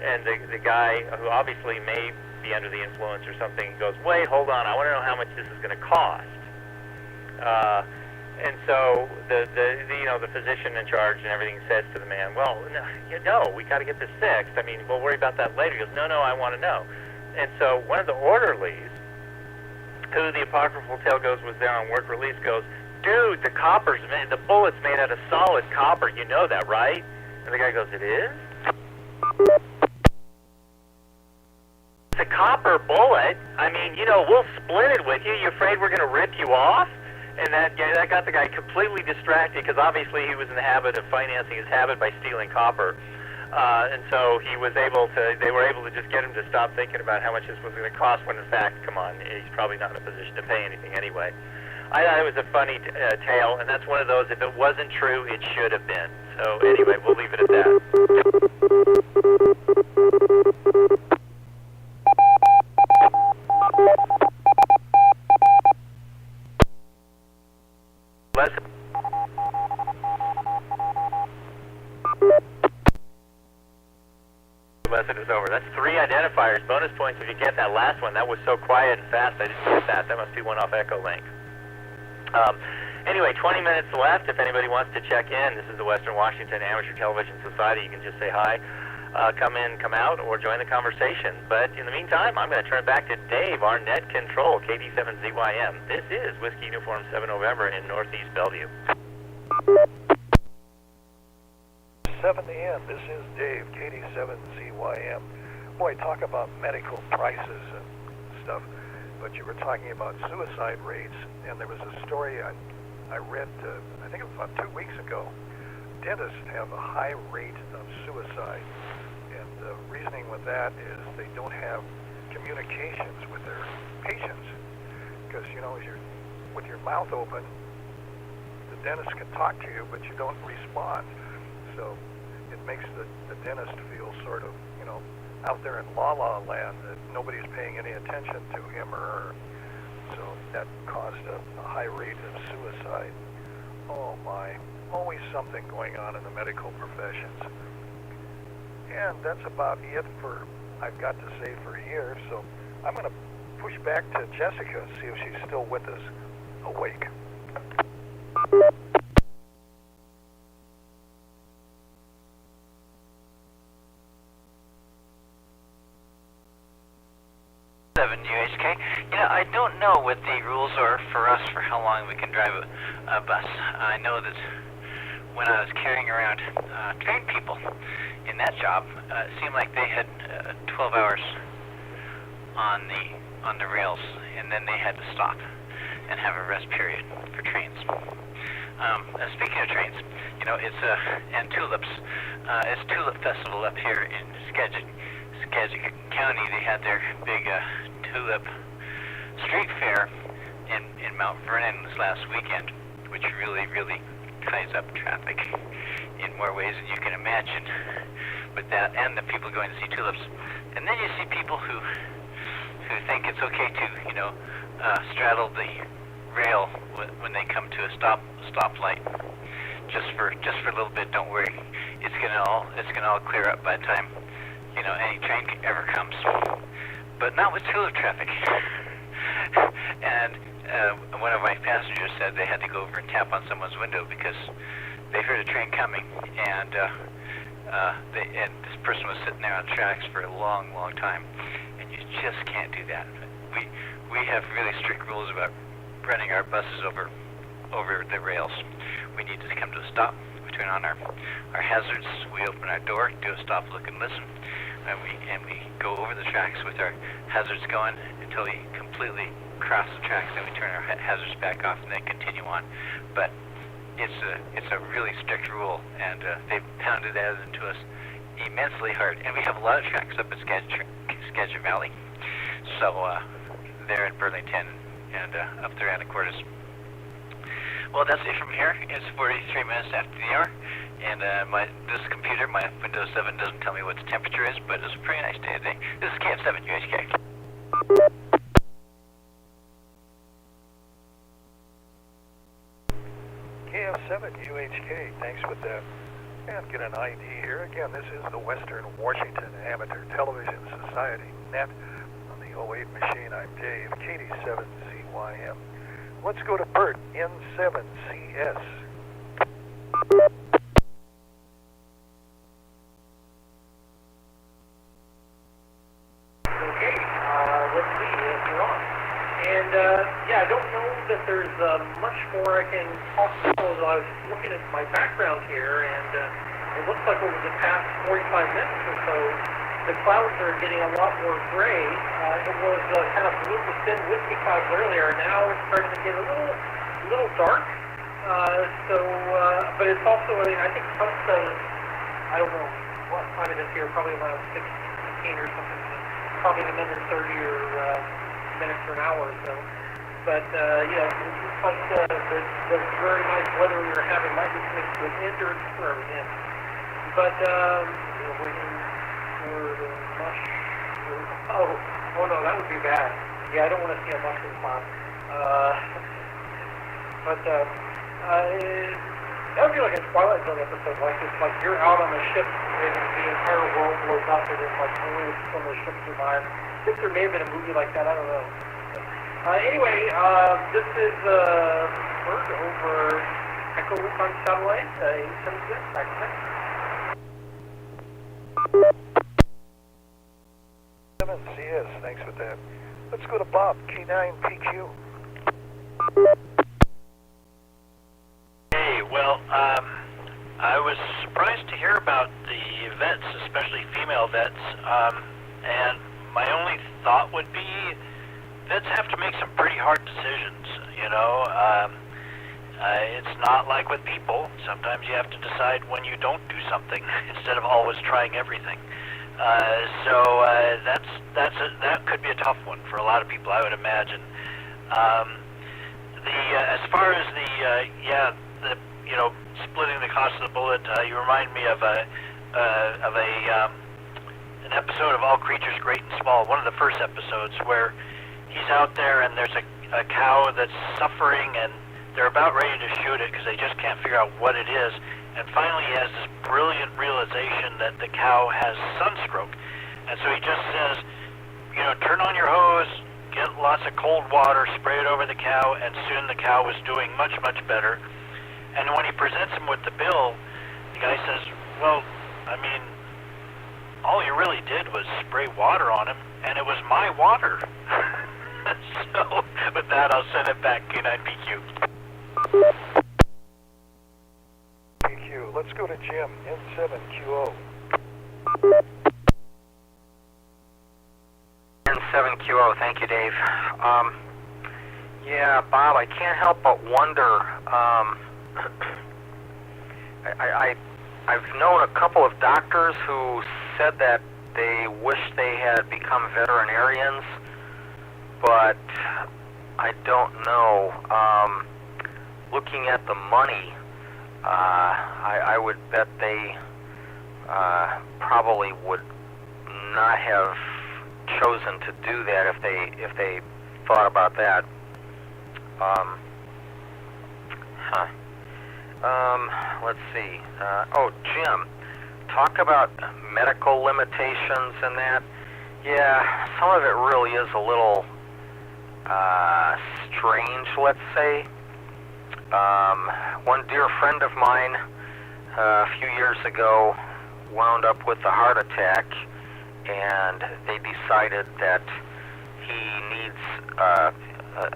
And the guy, who obviously may be under the influence or something, goes, "Wait, hold on, I want to know how much this is going to cost." And so the physician in charge and everything says to the man, "Well, no, we got to get this fixed. We'll worry about that later." He goes, "No, I want to know." And so one of the orderlies, who the apocryphal tale goes was there on work release, goes, "Dude, the bullet's made out of solid copper. You know that, right?" And the guy goes, "It is? It's a copper bullet. We'll split it with you. You afraid we're going to rip you off?" And that got the guy completely distracted, because obviously he was in the habit of financing his habit by stealing copper. And so they were able to just get him to stop thinking about how much this was going to cost, when in fact, come on, he's probably not in a position to pay anything anyway. I thought it was a funny tale, and that's one of those, if it wasn't true, it should have been. So anyway, we'll leave it at that. Lesson is over. That's 3 identifiers. Bonus points if you get that last one. That was so quiet and fast, I didn't get that. That must be one off Echolink. Anyway, 20 minutes left. If anybody wants to check in, this is the Western Washington Amateur Television Society. You can just say hi, come in, come out, or join the conversation. But in the meantime, I'm going to turn it back to Dave, our net control, KD7ZYM. This is Whiskey Uniform 7 November in Northeast Bellevue. 7N, this is Dave, KD7ZYM. Boy, talk about medical prices and stuff. but you were talking about suicide rates, and there was a story I read, I think it was about 2 weeks ago. Dentists have a high rate of suicide, and the reasoning with that is they don't have communications with their patients, because, you know, with your mouth open, the dentist can talk to you, but you don't respond. So it makes the dentist feel sort of, you know, out there in la-la land, that nobody's paying any attention to him or her. So that caused a high rate of suicide. Oh my, always something going on in the medical professions. And that's about it for, I've got to say, for here. So I'm going to push back to Jessica, see if she's still with us, awake. UHK. You know, I don't know what the rules are for us for how long we can drive a bus. I know that when I was carrying around trained people in that job, it seemed like they had 12 hours on the rails, and then they had to stop and have a rest period for trains. Speaking of trains, you know, and tulips. It's Tulip Festival up here in Skagit County. They had their big tulip street fair in Mount Vernon this last weekend, which really ties up traffic in more ways than you can imagine with that, and the people going to see tulips. And then you see people who think it's okay to, you know, straddle the rail when they come to a stoplight. Just for a little bit. Don't worry, it's gonna all clear up by the time, you know, any train ever comes. But not with tulip traffic. And one of my passengers said they had to go over and tap on someone's window because they heard a train coming, and this person was sitting there on tracks for a long time, and you just can't do that. We have really strict rules about running our buses over the rails. We need to come to a stop. We turn on our hazards. We open our door, do a stop, look, and listen, and we go over the tracks with our hazards going until we completely cross the tracks. Then we turn our hazards back off and then continue on. But it's a really strict rule, and they've pounded that into us immensely hard. And we have a lot of tracks up at Skagit Valley. So they're in Burlington and up there at Anacortes. Well, that's it from here. It's 43 minutes after the hour, and this computer, my Windows 7, doesn't tell me what the temperature is, but it's a pretty nice day today. This is KF7 UHK. KF7 UHK, thanks for that. And get an ID here. Again, this is the Western Washington Amateur Television Society net on the 08 machine. I'm Dave, KD7CYM. Let's go to Bert, N7CS. Okay, let's see if you're on. And yeah, I don't know that there's much more I can talk about. I was looking at my background here, and it looks like over the past 45 minutes or so, the clouds are getting a lot more gray. It was kind of blue with thin wispy clouds earlier. Now it's starting to get a little dark. But it's also, I think I don't know what time it is here, probably around 16 or something. Probably another 30 or minutes or an hour or so. But yeah, it looks like the very nice weather we were having might be coming to an end or it's turned in. But waiting for the mushroom. Oh no, that would be bad. Yeah, I don't want to see a mushroom cloud. That would be like a Twilight Zone episode, like it's like you're out on a ship and the entire world blows up and it's like only some of the ships survive. I think there may have been a movie like that, I don't know. Anyway, this is Bert over Echo on satellite, 876, back to 7CS, thanks for that. Let's go to Bob, K9PQ. Hey, well, I was surprised to hear about the vets, especially female vets, and my only thought would be vets have to make some pretty hard decisions, you know. It's not like with people. Sometimes you have to decide when you don't do something instead of always trying everything. That could be a tough one for a lot of people, I would imagine. As far as splitting the cost of the bullet, you remind me of an episode of All Creatures Great and Small, one of the first episodes, where he's out there and there's a cow that's suffering and they're about ready to shoot it because they just can't figure out what it is. And finally he has this brilliant realization that the cow has sunstroke. And so he just says, you know, turn on your hose, get lots of cold water, spray it over the cow, and soon the cow was doing much, much better. And when he presents him with the bill, the guy says, well, I mean, all you really did was spray water on him, and it was my water. So, with that, I'll send it back, K9PQ. PQ, let's go to Jim, N7QO. N7QO, thank you, Dave. Yeah, Bob, I can't help but wonder. I've known a couple of doctors who said that they wish they had become veterinarians, but I don't know. Looking at the money, I would bet they probably would not have chosen to do that if they thought about that. Let's see. Jim, talk about medical limitations and that. Yeah, some of it really is a little strange, let's say. One dear friend of mine a few years ago wound up with a heart attack, and they decided that he needs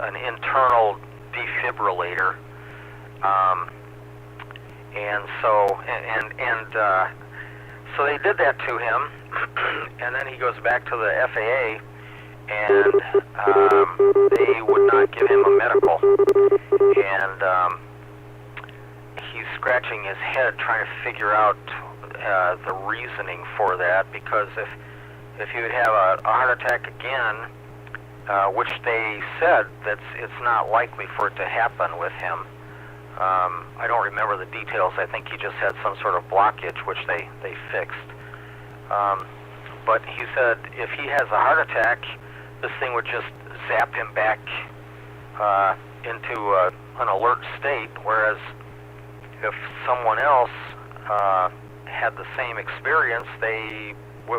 an internal defibrillator. So they did that to him, and then he goes back to the FAA, and they would not give him a medical, and he's scratching his head trying to figure out the reasoning for that, because if he would have a heart attack again, which they said that it's not likely for it to happen with him. I don't remember the details. I think he just had some sort of blockage, which they fixed. But he said if he has a heart attack, this thing would just zap him back into an alert state, whereas if someone else had the same experience,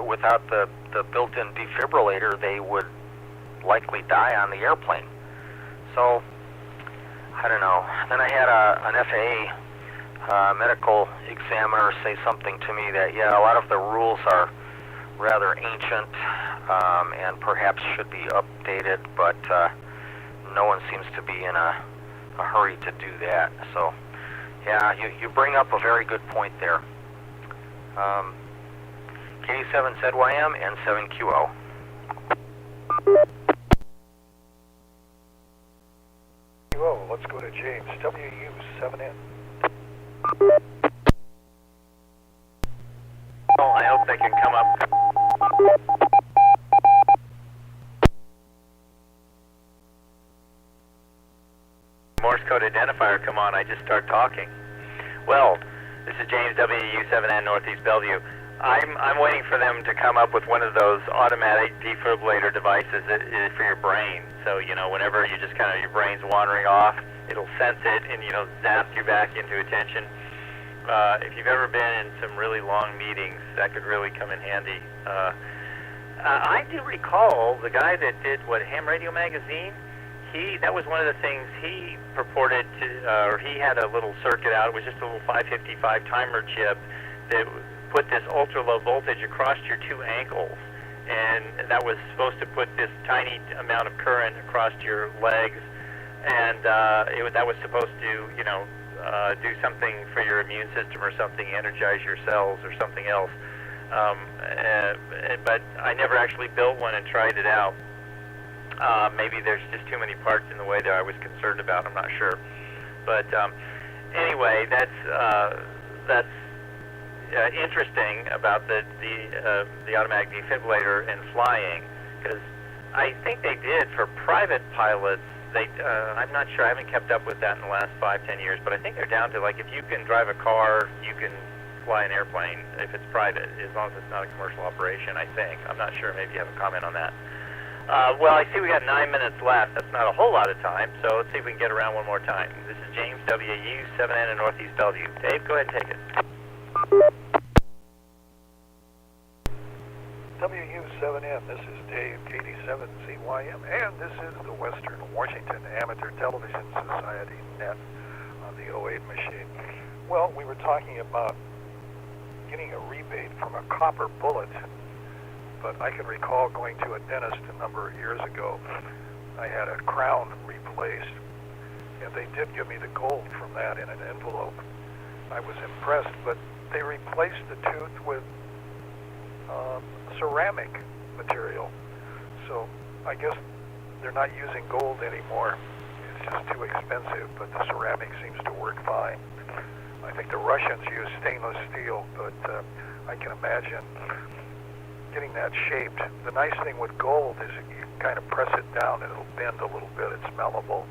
without the built-in defibrillator, they would likely die on the airplane. So, I don't know. Then I had an FAA medical examiner say something to me that, yeah, a lot of the rules are rather ancient and perhaps should be updated, but no one seems to be in a hurry to do that. So, yeah, you bring up a very good point there. K7ZYM and 7QO. Let's go to James, WW7N. Well, I hope they can come up. Morse code identifier, come on, I just start talking. Well, this is James, WW7N, Northeast Bellevue. I'm waiting for them to come up with one of those automatic defibrillator devices that is for your brain. So, you know, whenever you just kind of, your brain's wandering off, it'll sense it and, you know, zap you back into attention. If you've ever been in some really long meetings, that could really come in handy. I do recall the guy that did, Ham Radio Magazine, that was one of the things he purported to, or he had a little circuit out. It was just a little 555 timer chip that put this ultra-low voltage across your two ankles, and that was supposed to put this tiny amount of current across your legs, and that was supposed to, you know, do something for your immune system or something, energize your cells or something else. But I never actually built one and tried it out. Maybe there's just too many parts in the way that I was concerned about. I'm not sure. But anyway, that's interesting about the automatic defibrillator and flying, because I think they did for private pilots. I'm not sure. I haven't kept up with that in the last 5-10 years, but I think they're down to, like, if you can drive a car, you can fly an airplane if it's private, as long as it's not a commercial operation, I think. I'm not sure. Maybe you have a comment on that. Well, I see we got 9 minutes left. That's not a whole lot of time, so let's see if we can get around one more time. This is James, WW7N in Northeast Bellevue. Dave, go ahead and take it. WW7N, this is Dave, KD7CYM, and this is the Western Washington Amateur Television Society net on the 08 machine. Well, we were talking about getting a rebate from a copper bullet, but I can recall going to a dentist a number of years ago. I had a crown replaced, and they did give me the gold from that in an envelope. I was impressed, but they replaced the tooth with ceramic material. So I guess they're not using gold anymore. It's just too expensive, but the ceramic seems to work fine. I think the Russians use stainless steel, but I can imagine getting that shaped. The nice thing with gold is you kind of press it down and it'll bend a little bit. It's malleable.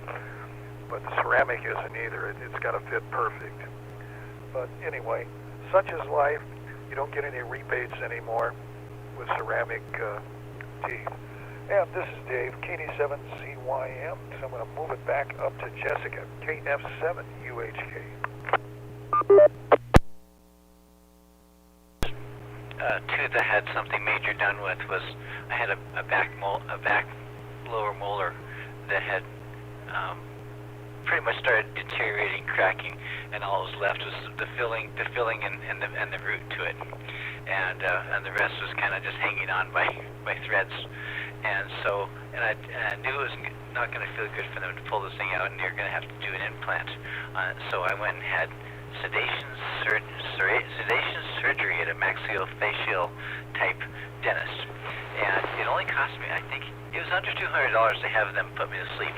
But the ceramic isn't either. It's got to fit perfect. But anyway, such is life. You don't get any rebates anymore with ceramic teeth. And this is Dave, KD7CYM. So I'm going to move it back up to Jessica, KF7UHK. Tooth I had something major done with was I had a back lower molar that had pretty much started deteriorating, cracking, and all that was left was the filling and the root to it, and the rest was kind of just hanging on by threads, and I knew it was not going to feel good for them to pull this thing out, and they're going to have to do an implant. So I went and had sedation surgery at a maxillofacial type dentist, and it only cost me, I think it was under $200 to have them put me to sleep.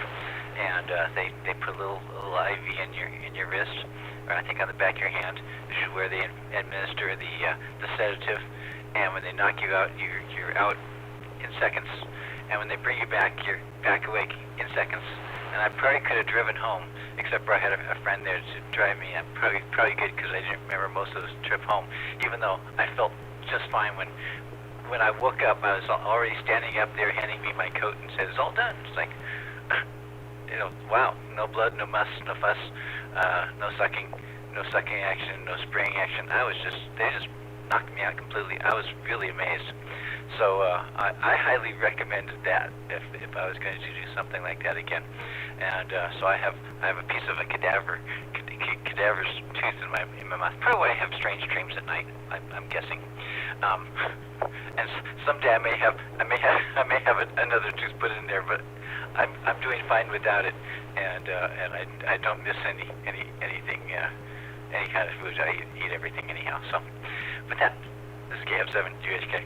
And they put a little IV in your wrist, or I think on the back of your hand, which is where they administer the sedative. And when they knock you out, you're out in seconds. And when they bring you back, you're back awake in seconds. And I probably could have driven home, except for I had a friend there to drive me. I'm probably good because I didn't remember most of the trip home, even though I felt just fine when I woke up. I was already standing up there, handing me my coat, and said, "It's all done." It's like, wow, no blood, no muss, no fuss, no sucking action, no spraying action. They just knocked me out completely. I was really amazed. So I highly recommended that if I was going to do something like that again. And so I have a piece of a cadaver's tooth in my mouth. Probably why I have strange dreams at night, I'm guessing. And someday I may have another tooth put in there, but I'm doing fine without it, and I don't miss anything, any kind of food. I eat everything anyhow. So, with that, this is KF7UHK.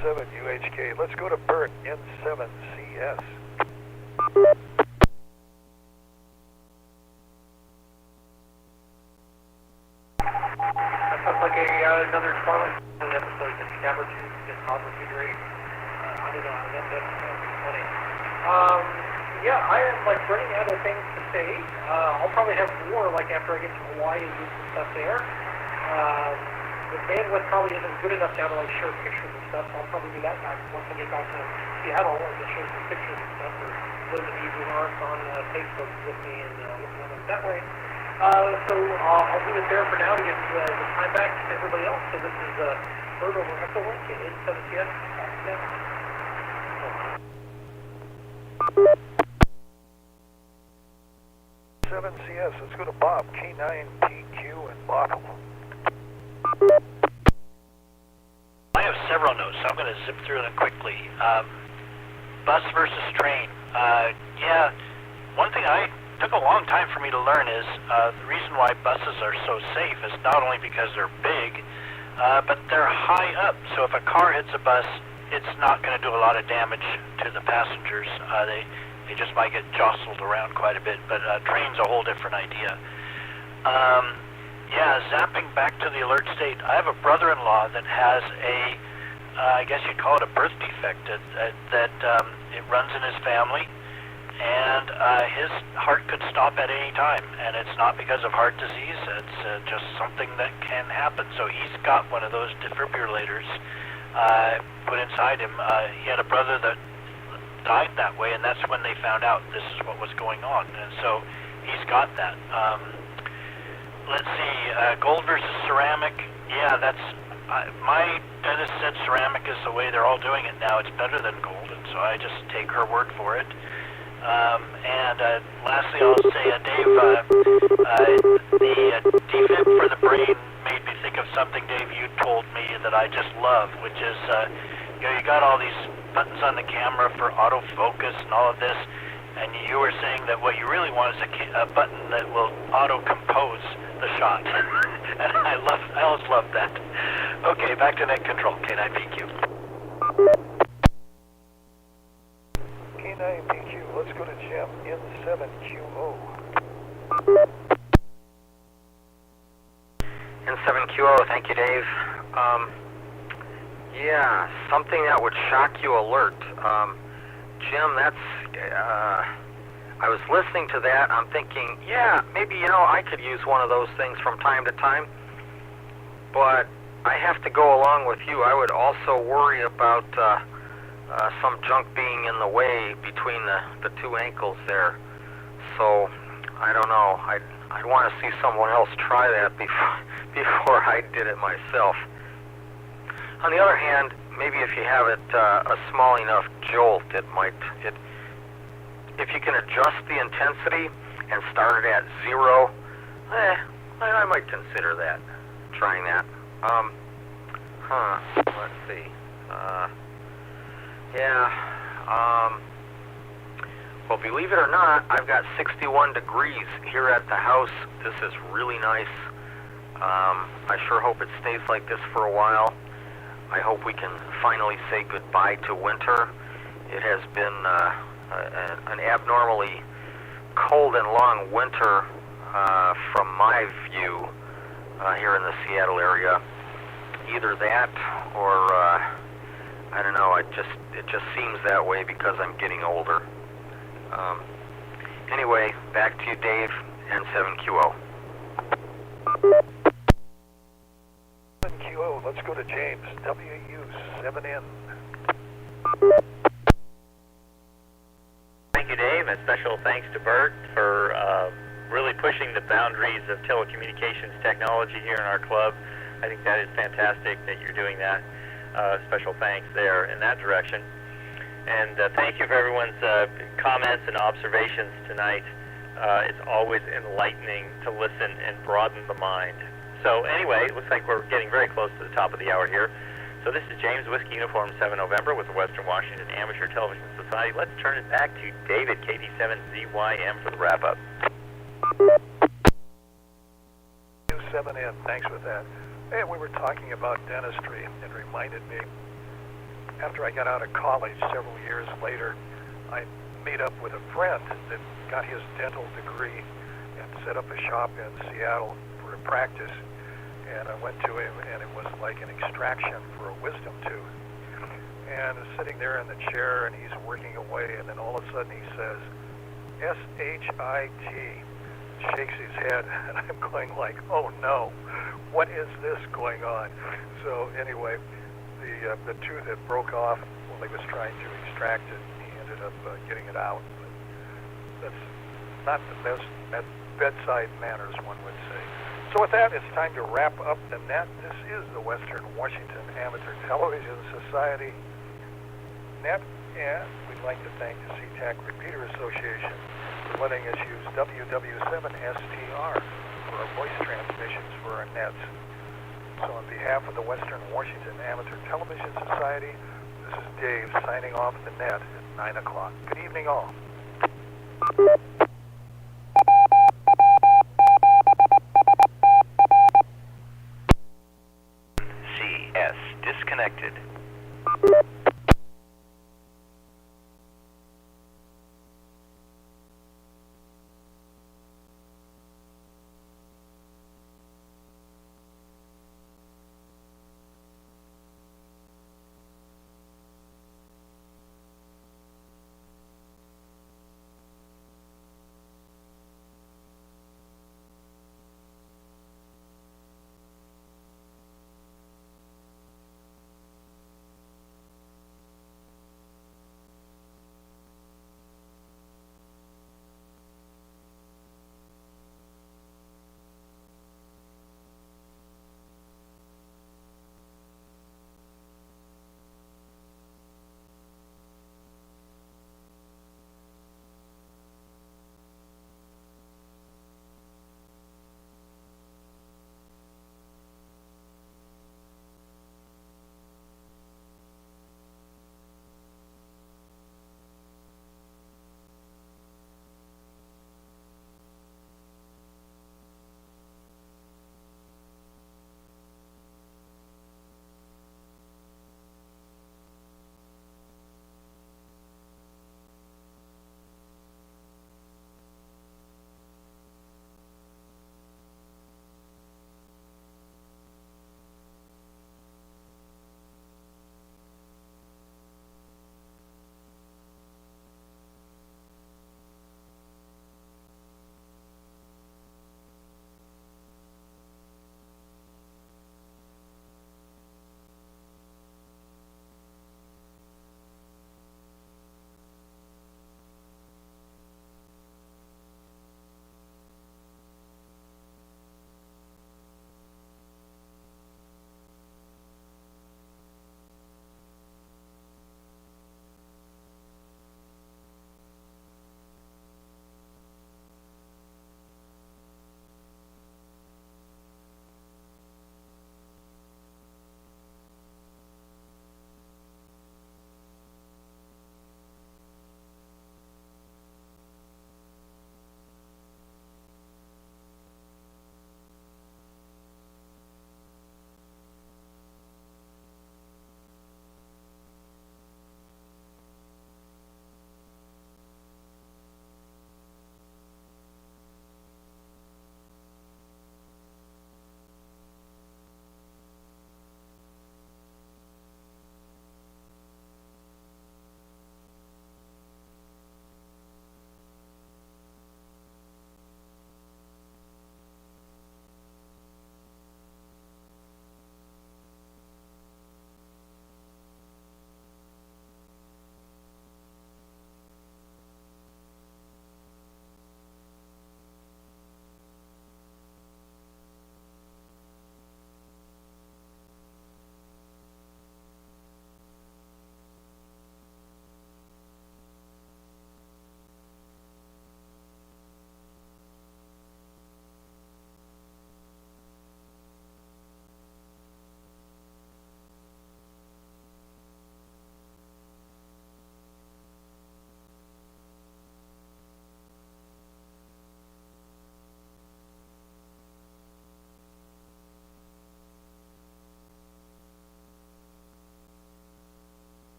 7UHK. Let's go to Bert, N7CS. That sounds like another Sparling episode that Cadaver Tooth and Cosmic Figure 8. I don't know, that's funny. Yeah, I am running out of things to say. I'll probably have more after I get to Hawaii and do some stuff there. The bandwidth probably isn't good enough now to share pictures and stuff, so I'll probably do that once I get back to Seattle and just share some pictures and stuff for those of you who aren't on Facebook with me and looking at them that way. So I'll leave it there for now to get the time back to everybody else. So this is Bird over Echo Link at 87CS. 7CS. Let's go to Bob, K9PQ and Bottle. I have several notes, so I'm going to zip through them quickly. Bus versus train. Yeah, one thing took a long time for me to learn is the reason why buses are so safe is not only because they're big, but they're high up. So if a car hits a bus it's not going to do a lot of damage to the passengers. They just might get jostled around quite a bit, but train's a whole different idea. Yeah, zapping back to the alert state, I have a brother-in-law that has I guess you'd call it a birth defect, that it runs in his family, and his heart could stop at any time, and it's not because of heart disease, it's just something that can happen. So he's got one of those defibrillators put inside him. He had a brother that died that way, and that's when they found out this is what was going on, and so he's got that. Let's see, gold versus ceramic. Yeah, that's my dentist said ceramic is the way they're all doing it now. It's better than gold, and so I just take her word for it. And lastly, I'll say, Dave, the defib for the brain made me think of something, Dave, you told me that I just love, which is, you got all these buttons on the camera for autofocus and all of this, and you were saying that what you really want is a button that will auto-compose the shot. And I always love that. Okay, back to net control, K9PQ. K9PQ, let's go to Jim in 7QO. N7QO, thank you, Dave. Yeah, something that would shock you alert. Jim, that's, I was listening to that, I'm thinking, yeah, maybe, I could use one of those things from time to time, but I have to go along with you. I would also worry about some junk being in the way between the two ankles there. So, I don't know, I'd want to see someone else try that before I did it myself. On the other hand, maybe if you have it a small enough jolt, if you can adjust the intensity and start it at 0, I might consider that, trying that. Let's see. Well, believe it or not, I've got 61 degrees here at the house. This is really nice. I sure hope it stays like this for a while. I hope we can finally say goodbye to winter. It has been an abnormally cold and long winter from my view here in the Seattle area. Either that or I don't know, it just seems that way because I'm getting older. Anyway, back to you, Dave, N7QO. Let's go to James, WW7N. Thank you, Dave, and special thanks to Bert for really pushing the boundaries of telecommunications technology here in our club. I think that is fantastic that you're doing that. Special thanks there in that direction. And thank you for everyone's comments and observations tonight. It's always enlightening to listen and broaden the mind. So anyway, it looks like we're getting very close to the top of the hour here. So this is James Whiskey Uniform 7 November with the Western Washington Amateur Television Society. Let's turn it back to David, KD7ZYM, for the wrap-up. 7N, thanks for that. And we were talking about dentistry, and it reminded me, after I got out of college several years later, I made up with a friend that got his dental degree and set up a shop in Seattle for a practice. And I went to him, and it was like an extraction for a wisdom tooth. And I'm sitting there in the chair, and he's working away, and then all of a sudden he says, S-H-I-T, shakes his head, and I'm going like, oh no, what is this going on? So anyway, the tooth that broke off while he was trying to extract it, he ended up getting it out. But that's not the best bedside manners, one would say. So with that, it's time to wrap up the net. This is the Western Washington Amateur Television Society net, and we'd like to thank the SeaTac Repeater Association for letting us use WW7STR for our voice transmissions for our nets. So on behalf of the Western Washington Amateur Television Society, this is Dave signing off the net at 9 o'clock. Good evening all. CS disconnected.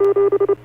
Mississippi.